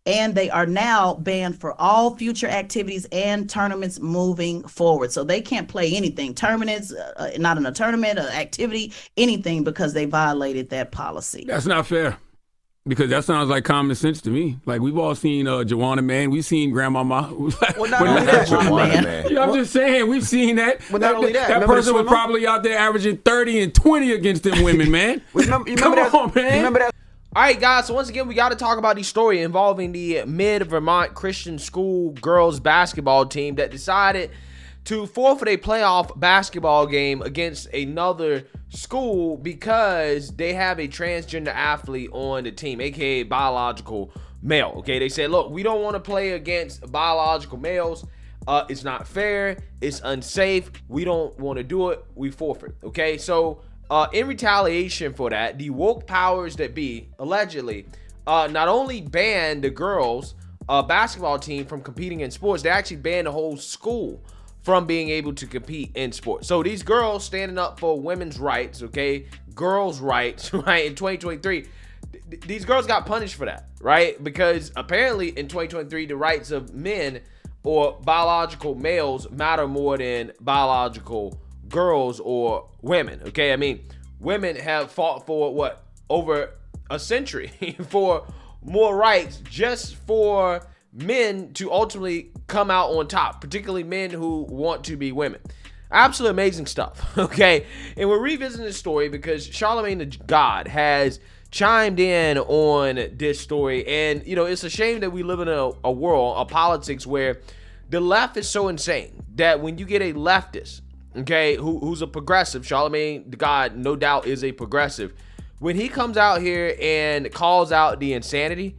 and they are now banned for all future activities and tournaments moving forward. So they can't play anything, tournaments, not in a tournament, an activity, anything, because they violated that policy. That's not fair. Because that sounds like common sense to me. Like, we've all seen Charlamagne. We've seen Grandmama. Well, not only that, Charlamagne. Yeah, I'm just saying, we've seen that. Well, not only that. That person was probably out there averaging 30 and 20 against them women, man. Come on, man. Remember that? All right, guys, so once again, we got to talk about the story involving the Vermont Christian School girls basketball team that decided to forfeit a playoff basketball game against another school because they have a transgender athlete on the team, aka biological male. Okay, they said, look, we don't want to play against biological males. It's not fair. It's unsafe. We don't want to do it. We forfeit. Okay, so in retaliation for that, the woke powers that be allegedly not only banned the girls basketball team from competing in sports, they actually banned the whole school from being able to compete in sports. So these girls standing up for women's rights, okay, girls' rights, right, in 2023, these girls got punished for that, right? Because apparently in 2023, the rights of men or biological males matter more than biological girls or women, okay? I mean, women have fought for, what, over a century for more rights just for men to ultimately come out on top, particularly men who want to be women. Absolutely amazing stuff, okay? And we're revisiting this story because Charlamagne the God has chimed in on this story. And, you know, it's a shame that we live in a world, a politics where the left is so insane that when you get a leftist, okay, who's a progressive, Charlamagne the God, no doubt, is a progressive. When he comes out here and calls out the insanity,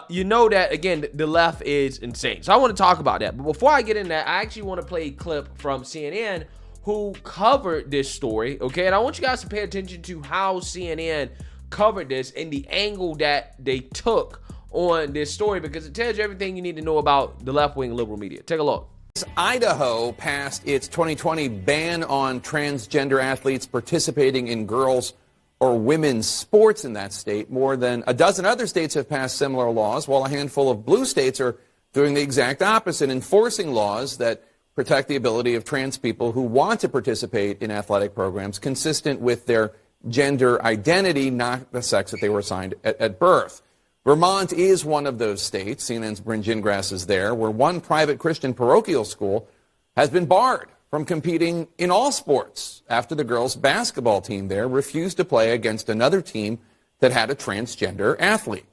you know that, again, the left is insane. So I want to talk about that. But before I get in that, I actually want to play a clip from CNN who covered this story, okay? And I want you guys to pay attention to how CNN covered this and the angle that they took on this story, because it tells you everything you need to know about the left-wing liberal media. Take a look. Idaho passed its 2020 ban on transgender athletes participating in girls' or women's sports in that state. More than a dozen other states have passed similar laws, while a handful of blue states are doing the exact opposite, enforcing laws that protect the ability of trans people who want to participate in athletic programs consistent with their gender identity, not the sex that they were assigned at birth. Vermont is one of those states. CNN's Bryn Gingras is there, where one private Christian parochial school has been barred from competing in all sports after the girls' basketball team there refused to play against another team that had a transgender athlete.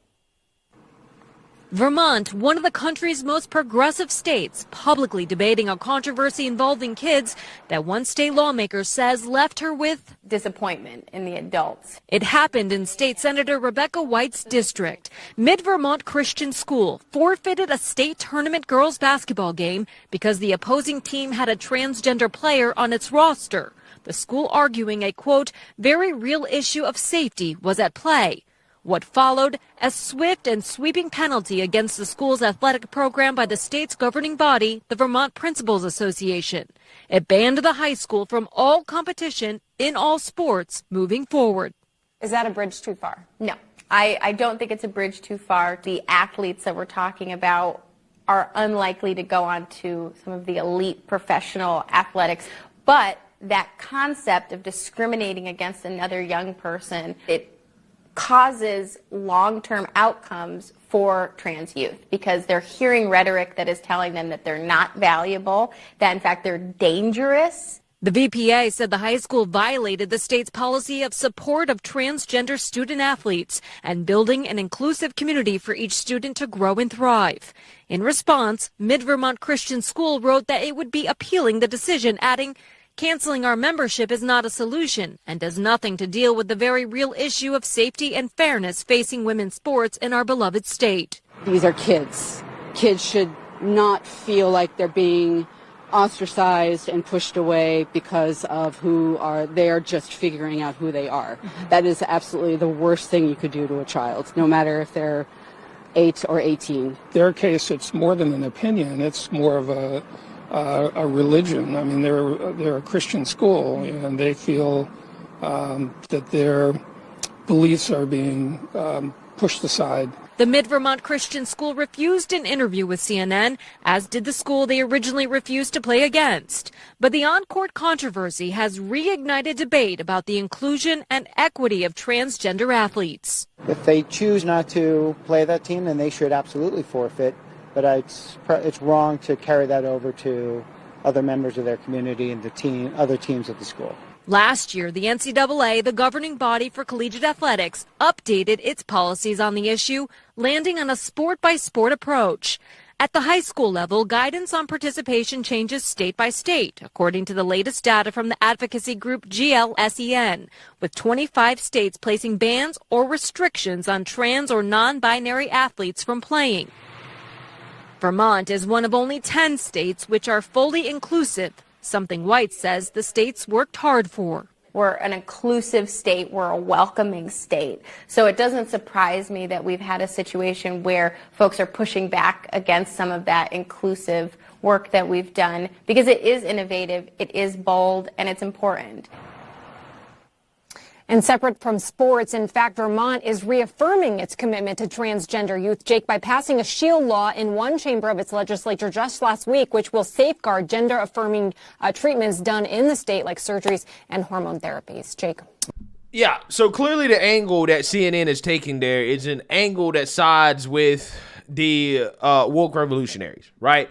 Vermont, one of the country's most progressive states, publicly debating a controversy involving kids that one state lawmaker says left her with disappointment in the adults. It happened in State Senator Rebecca White's district. Vermont Christian School forfeited a state tournament girls basketball game because the opposing team had a transgender player on its roster. The school arguing a, quote, very real issue of safety was at play. What followed? A swift and sweeping penalty against the school's athletic program by the state's governing body, the Vermont Principals Association. It banned the high school from all competition in all sports moving forward. Is that a bridge too far? No, I don't think it's a bridge too far. The athletes that we're talking about are unlikely to go on to some of the elite professional athletics. But that concept of discriminating against another young person, it causes long-term outcomes for trans youth because they're hearing rhetoric that is telling them that they're not valuable, that in fact they're dangerous. The VPA said the high school violated the state's policy of support of transgender student athletes and building an inclusive community for each student to grow and thrive. In response, Vermont Christian School wrote that it would be appealing the decision, adding, canceling our membership is not a solution and does nothing to deal with the very real issue of safety and fairness facing women's sports in our beloved state. These are kids. Kids should not feel like they're being ostracized and pushed away because of they are just figuring out who they are. That is absolutely the worst thing you could do to a child, no matter if they're 8 or 18. Their case, it's more than an opinion. It's more of a religion. I mean, they're a Christian school, and they feel that their beliefs are being pushed aside. The Mid-Vermont Christian School refused an interview with CNN, as did the school they originally refused to play against. But the on-court controversy has reignited debate about the inclusion and equity of transgender athletes. If they choose not to play that team, then they should absolutely forfeit. But it's wrong to carry that over to other members of their community and other teams at the school. Last year, the NCAA, the governing body for collegiate athletics, updated its policies on the issue, landing on a sport-by-sport approach. At the high school level, guidance on participation changes state by state, according to the latest data from the advocacy group GLSEN, with 25 states placing bans or restrictions on trans or non-binary athletes from playing. Vermont is one of only 10 states which are fully inclusive, something White says the states worked hard for. We're an inclusive state. We're a welcoming state. So it doesn't surprise me that we've had a situation where folks are pushing back against some of that inclusive work that we've done, because it is innovative, it is bold, and it's important. And separate from sports, in fact, Vermont is reaffirming its commitment to transgender youth, Jake, by passing a shield law in one chamber of its legislature just last week, which will safeguard gender-affirming treatments done in the state, like surgeries and hormone therapies. Jake. Yeah, so clearly the angle that CNN is taking there is an angle that sides with the woke revolutionaries, right?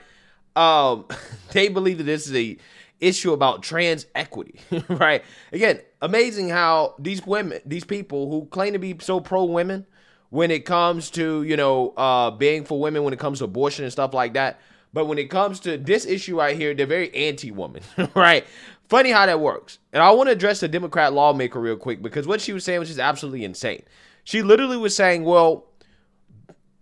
They believe that this is a issue about trans equity, right? Again, amazing how these people who claim to be so pro-women when it comes to, being for women, when it comes to abortion and stuff like that, but when it comes to this issue right here, they're very anti-woman, right? Funny how that works. And I want to address the Democrat lawmaker real quick, because what she was saying was just absolutely insane. She literally was saying, well,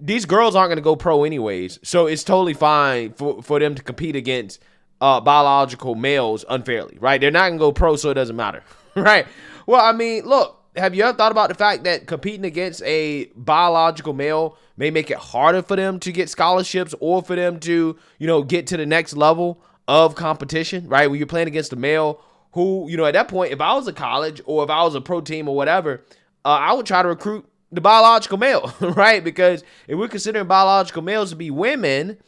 these girls aren't going to go pro anyways, so it's totally fine for them to compete against biological males unfairly, right? They're not going to go pro, so it doesn't matter, right? Well, I mean, look, have you ever thought about the fact that competing against a biological male may make it harder for them to get scholarships or for them to, get to the next level of competition, right? When you're playing against a male who, at that point, if I was a college or if I was a pro team or whatever, I would try to recruit the biological male, right? Because if we're considering biological males to be women,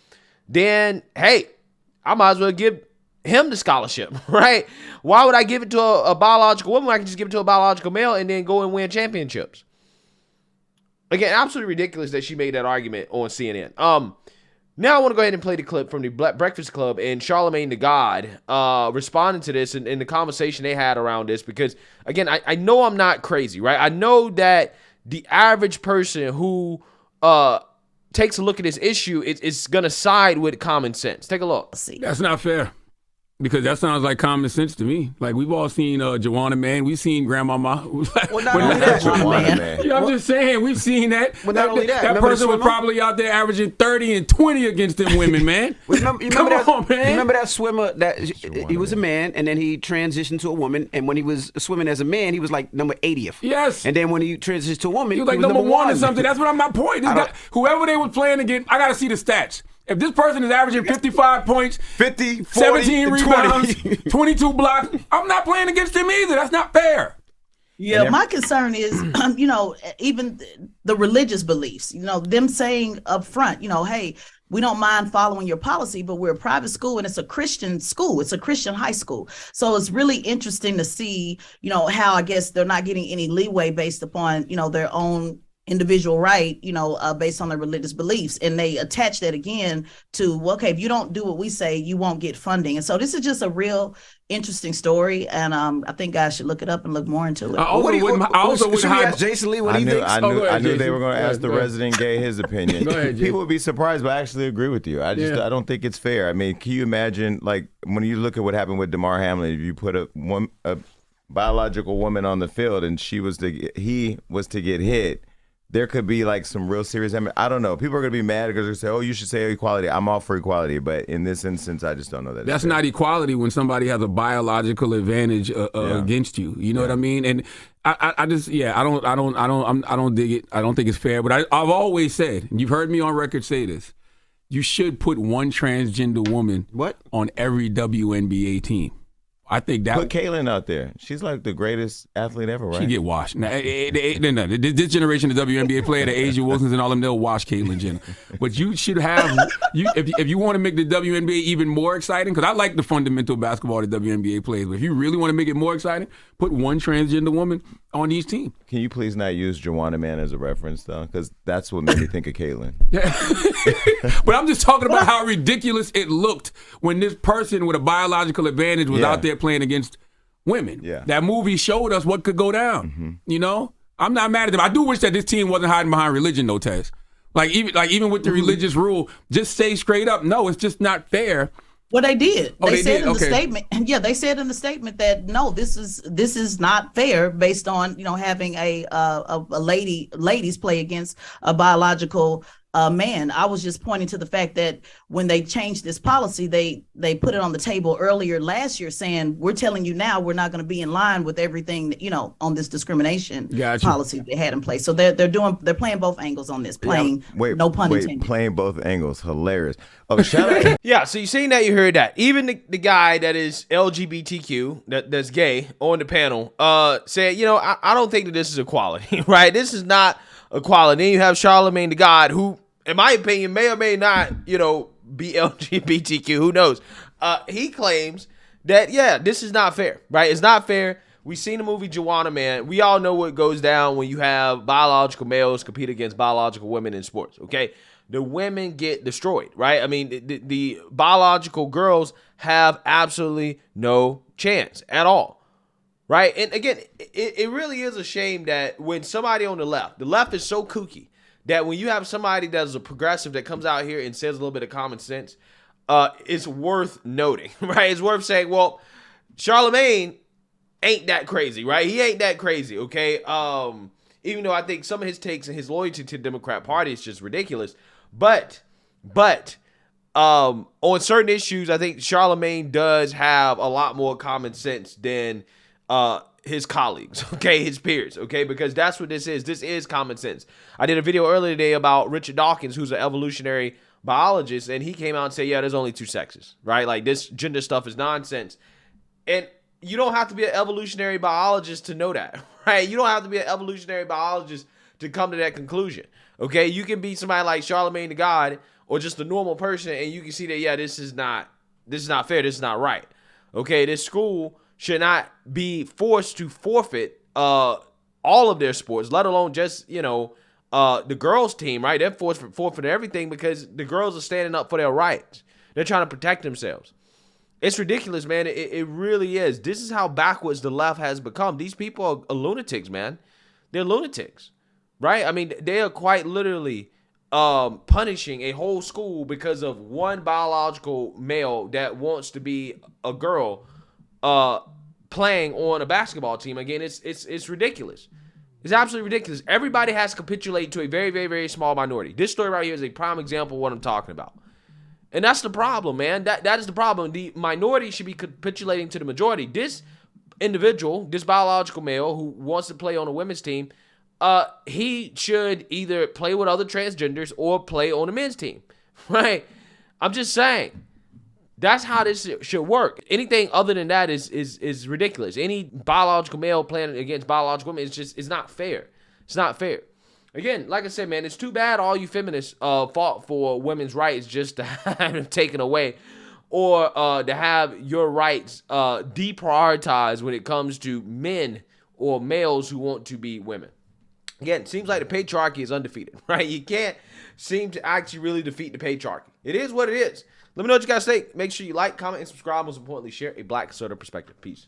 then, hey, I might as well give him the scholarship, right? Why would I give it to a biological woman? I can just give it to a biological male and then go and win championships. Again, absolutely ridiculous that she made that argument on CNN. Now I want to go ahead and play the clip from the Breakfast Club and Charlamagne the God responding to this and the conversation they had around this, because, again, I know I'm not crazy, right? I know that the average person who takes a look at this issue, it's going to side with common sense. Take a look. That's not fair, because that sounds like common sense to me. Like, we've all seen Joanna, we've seen Grandmama. Well, not only that, I'm just saying, we've seen that. Well, not only that, person was probably out there averaging 30 and 20 against them women, man. Remember that swimmer that he was a man and then he transitioned to a woman, and when he was swimming as a man, he was like number 80th. Yes. And then when he transitioned to a woman, he was like number one or something. That's what my point. Whoever they were playing against, I got to see the stats. If this person is averaging 55 points, 50, 40, 17 rebounds, 22 blocks, I'm not playing against them either. That's not fair. Yeah, my concern is, even the religious beliefs, them saying up front, hey, we don't mind following your policy, but we're a private school and it's a Christian school. It's a Christian high school. So it's really interesting to see, how I guess they're not getting any leeway based upon, their own individual right, based on their religious beliefs. And they attach that again to, okay, if you don't do what we say, you won't get funding. And so this is just a real interesting story. And I think guys should look it up and look more into it. I also wouldn't ask Jason Lee what he thinks. I knew they were going to ask the resident gay his opinion. Go ahead, people would be surprised, but I actually agree with you. I don't think it's fair. I mean, can you imagine, like, when you look at what happened with DeMar Hamlin, if you put a biological woman on the field and he was to get hit, there could be like some real serious. I don't know. People are going to be mad because they say, "Oh, you should say equality." I'm all for equality, but in this instance, I just don't know that. That's not equality when somebody has a biological advantage against you. You know what I mean? And I don't dig it. I don't think it's fair. But I've always said, and you've heard me on record say this: you should put one transgender woman on every WNBA team. I think that put Caitlyn out there. She's like the greatest athlete ever, right? She get washed. Now, this generation of WNBA player, the Asia Wilsons and all them, they'll wash Caitlyn Jenner. But you should have, if you want to make the WNBA even more exciting, because I like the fundamental basketball the WNBA plays, but if you really want to make it more exciting, put one transgender woman on each team. Can you please not use Joanna Man as a reference, though? Because that's what made me think of Caitlyn. But I'm just talking about how ridiculous it looked when this person with a biological advantage was out there playing against women. Yeah. That movie showed us what could go down. You know? I'm not mad at them. I do wish that this team wasn't hiding behind religion, though, Taz. Even with the religious rule, just say straight up, no, it's just not fair. Well, they did. They said did? in the statement. Yeah, they said in the statement that no, this is not fair based on having a ladies play against a biological man. I was just pointing to the fact that when they changed this policy, they put it on the table earlier last year, saying we're telling you now we're not going to be in line with everything that, on this discrimination policy they had in place. So they're playing both angles on this. No pun intended. Playing both angles, hilarious. Oh, shout out. Yeah, so you seen that, you heard that. Even the guy that is LGBTQ, that's gay, on the panel, said, I don't think that this is equality, right? This is not equality. Then you have Charlamagne the God, who, in my opinion, may or may not, be LGBTQ. Who knows? He claims that, this is not fair, right? It's not fair. We seen the movie Joanna Man. We all know what goes down when you have biological males compete against biological women in sports, okay? The women get destroyed, right? I mean, the biological girls have absolutely no chance at all, right? And again, it really is a shame that when somebody on the left is so kooky that when you have somebody that's a progressive that comes out here and says a little bit of common sense, it's worth noting, right? It's worth saying, well, Charlamagne ain't that crazy, right? He ain't that crazy, okay? Even though I think some of his takes and his loyalty to the Democrat Party is just ridiculous. But on certain issues, I think Charlamagne does have a lot more common sense than his colleagues, okay, his peers, okay, because that's what this is. This is common sense. I did a video earlier today about Richard Dawkins, who's an evolutionary biologist, and he came out and said, there's only two sexes, right? Like, this gender stuff is nonsense. And you don't have to be an evolutionary biologist to know that, right? You don't have to be an evolutionary biologist to come to that conclusion, okay? You can be somebody like Charlamagne the God or just a normal person, and you can see that, this is not fair, this is not right, okay? This school should not be forced to forfeit all of their sports, let alone just, the girls' team, right? They're forced to forfeit everything because the girls are standing up for their rights. They're trying to protect themselves. It's ridiculous, man. It really is. This is how backwards the left has become. These people are lunatics, man. They're lunatics, right? I mean, they are quite literally punishing a whole school because of one biological male that wants to be a girl playing on a basketball team. Again, it's ridiculous. It's absolutely ridiculous. Everybody has to capitulate to a very, very, very small minority. This story right here is a prime example of what I'm talking about. And that's the problem, man. That is the problem. The minority should be capitulating to the majority. This individual, this biological male who wants to play on a women's team, he should either play with other transgenders or play on the men's team, right? I'm just saying. That's how this should work. Anything other than that is ridiculous. Any biological male playing against biological women, it's not fair. It's not fair. Again, like I said, man, it's too bad all you feminists fought for women's rights just to have them taken away or to have your rights deprioritized when it comes to men or males who want to be women. Again, it seems like the patriarchy is undefeated, right? You can't seem to actually really defeat the patriarchy. It is what it is. Let me know what you guys think. Make sure you like, comment, and subscribe. Most importantly, share a Black conservative perspective. Peace.